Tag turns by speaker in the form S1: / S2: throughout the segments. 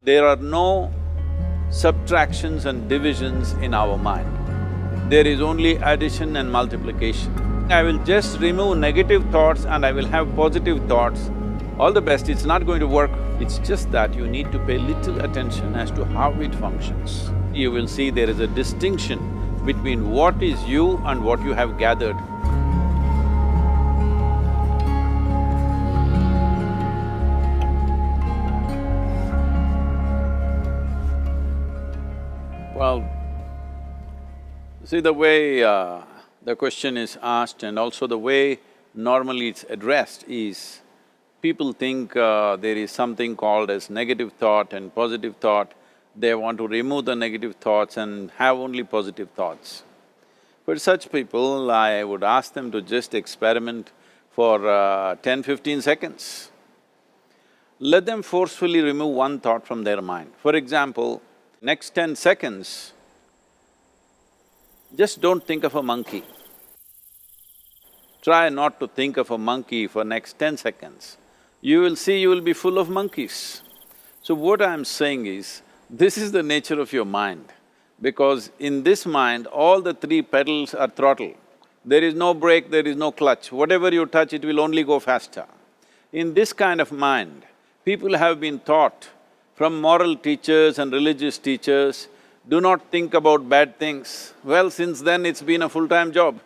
S1: There are no subtractions and divisions in our mind. There is only addition and multiplication. I will just remove negative thoughts and I will have positive thoughts. All the best, it's not going to work. It's just that you need to pay little attention as to how it functions. You will see there is a distinction between what is you and what you have gathered. Well, see the way the question is asked and also the way normally it's addressed is, people think there is something called as negative thought and positive thought. They want to remove the negative thoughts and have only positive thoughts. For such people, I would ask them to just experiment for 10-15 seconds. Let them forcefully remove one thought from their mind. For example, next 10 seconds, just don't think of a monkey. Try not to think of a monkey for next 10 seconds. You will see you will be full of monkeys. So what I'm saying is, this is the nature of your mind, because in this mind, all the three pedals are throttle. There is no brake, there is no clutch. Whatever you touch, it will only go faster. In this kind of mind, people have been taught from moral teachers and religious teachers, do not think about bad things. Well, since then it's been a full-time job.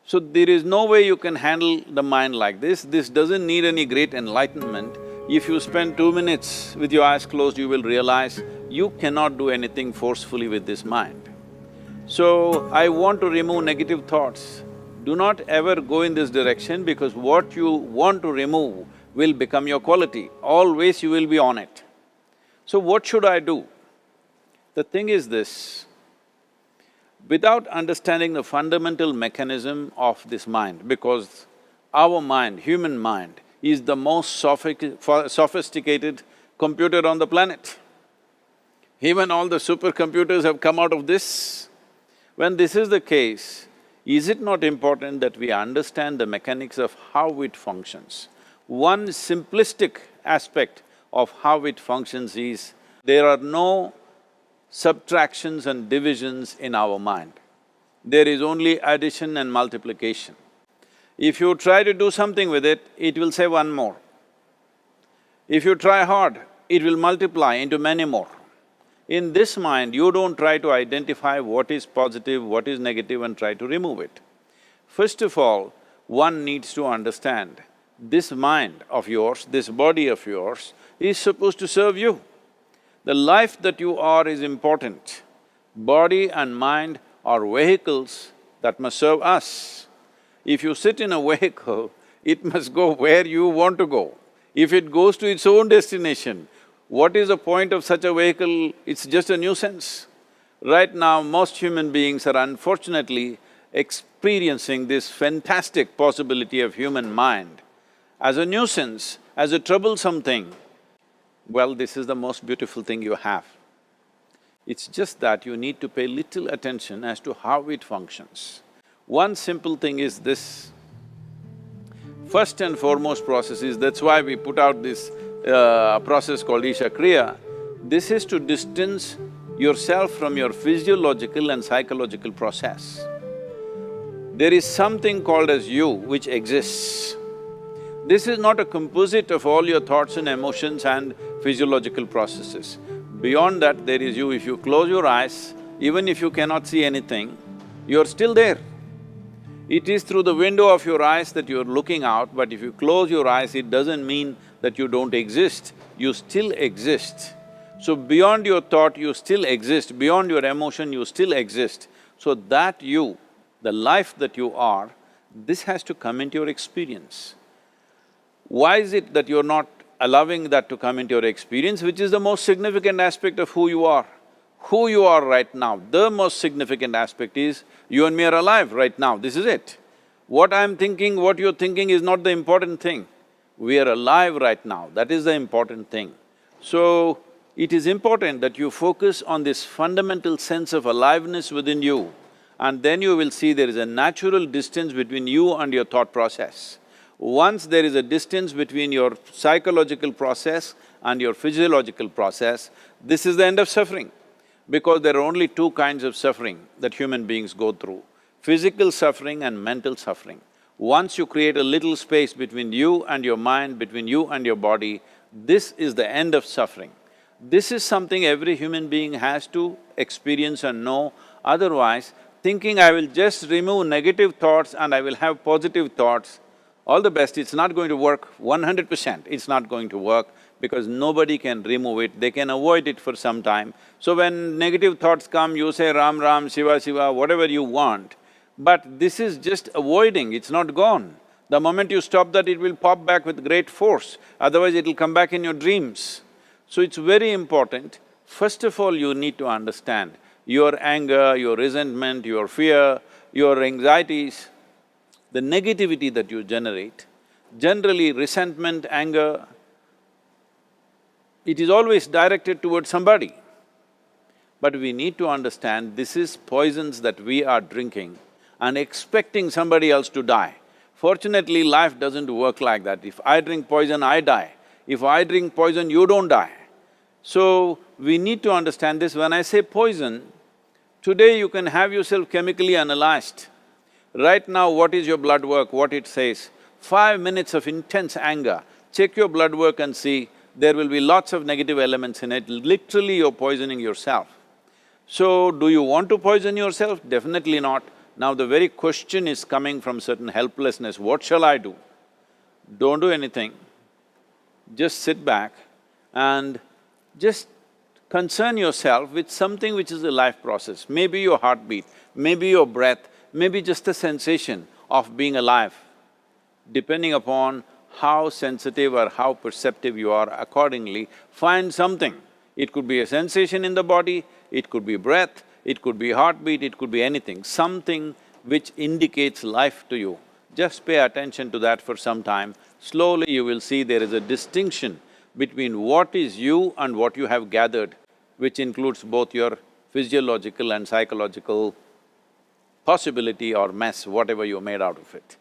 S1: So there is no way you can handle the mind like this. This doesn't need any great enlightenment. If you spend 2 minutes with your eyes closed, you will realize you cannot do anything forcefully with this mind. So, I want to remove negative thoughts. Do not ever go in this direction, because what you want to remove will become your quality. Always you will be on it. So what should I do? The thing is this, without understanding the fundamental mechanism of this mind, because our mind, human mind, is the most sophisticated computer on the planet. Even all the supercomputers have come out of this. When this is the case, is it not important that we understand the mechanics of how it functions? One simplistic aspect of how it functions is, there are no subtractions and divisions in our mind. There is only addition and multiplication. If you try to do something with it, it will say one more. If you try hard, it will multiply into many more. In this mind, you don't try to identify what is positive, what is negative and try to remove it. First of all, one needs to understand, this mind of yours, this body of yours is supposed to serve you. The life that you are is important. Body and mind are vehicles that must serve us. If you sit in a vehicle, it must go where you want to go. If it goes to its own destination, what is the point of such a vehicle? It's just a nuisance. Right now, most human beings are unfortunately experiencing this fantastic possibility of human mind as a nuisance, as a troublesome thing. Well, this is the most beautiful thing you have. It's just that you need to pay little attention as to how it functions. One simple thing is this. First and foremost process is, that's why we put out this process called Isha Kriya. This is to distance yourself from your physiological and psychological process. There is something called as you which exists. This is not a composite of all your thoughts and emotions and physiological processes. Beyond that, there is you. If you close your eyes, even if you cannot see anything, you're still there. It is through the window of your eyes that you're looking out, but if you close your eyes, it doesn't mean that you don't exist, you still exist. So beyond your thought, you still exist, beyond your emotion, you still exist. So that you, the life that you are, this has to come into your experience. Why is it that you're not allowing that to come into your experience, which is the most significant aspect of who you are? Who you are right now, the most significant aspect is, you and me are alive right now, this is it. What I'm thinking, what you're thinking is not the important thing. We are alive right now, that is the important thing. So, it is important that you focus on this fundamental sense of aliveness within you, and then you will see there is a natural distance between you and your thought process. Once there is a distance between your psychological process and your physiological process, this is the end of suffering. Because there are only two kinds of suffering that human beings go through, physical suffering and mental suffering. Once you create a little space between you and your mind, between you and your body, this is the end of suffering. This is something every human being has to experience and know, otherwise thinking I will just remove negative thoughts and I will have positive thoughts, all the best, it's not going to work 100%, it's not going to work because nobody can remove it, they can avoid it for some time. So when negative thoughts come, you say Ram Ram, Shiva Shiva, whatever you want, but this is just avoiding, it's not gone. The moment you stop that, it will pop back with great force, otherwise it'll come back in your dreams. So it's very important, first of all you need to understand your anger, your resentment, your fear, your anxieties, the negativity that you generate. Generally resentment, anger, it is always directed towards somebody. But we need to understand this is poisons that we are drinking and expecting somebody else to die. Fortunately, life doesn't work like that. If I drink poison, I die. If I drink poison, you don't die. So, we need to understand this. When I say poison, today you can have yourself chemically analyzed. Right now, what is your blood work, what it says? 5 minutes of intense anger, check your blood work and see, there will be lots of negative elements in it, literally you're poisoning yourself. So, do you want to poison yourself? Definitely not. Now the very question is coming from certain helplessness, what shall I do? Don't do anything, just sit back and just concern yourself with something which is a life process. Maybe your heartbeat, maybe your breath, maybe just a sensation of being alive. Depending upon how sensitive or how perceptive you are, accordingly find something. It could be a sensation in the body, it could be breath, it could be heartbeat, it could be anything, something which indicates life to you. Just pay attention to that for some time. Slowly you will see there is a distinction between what is you and what you have gathered, which includes both your physiological and psychological possibility or mess, whatever you made out of it.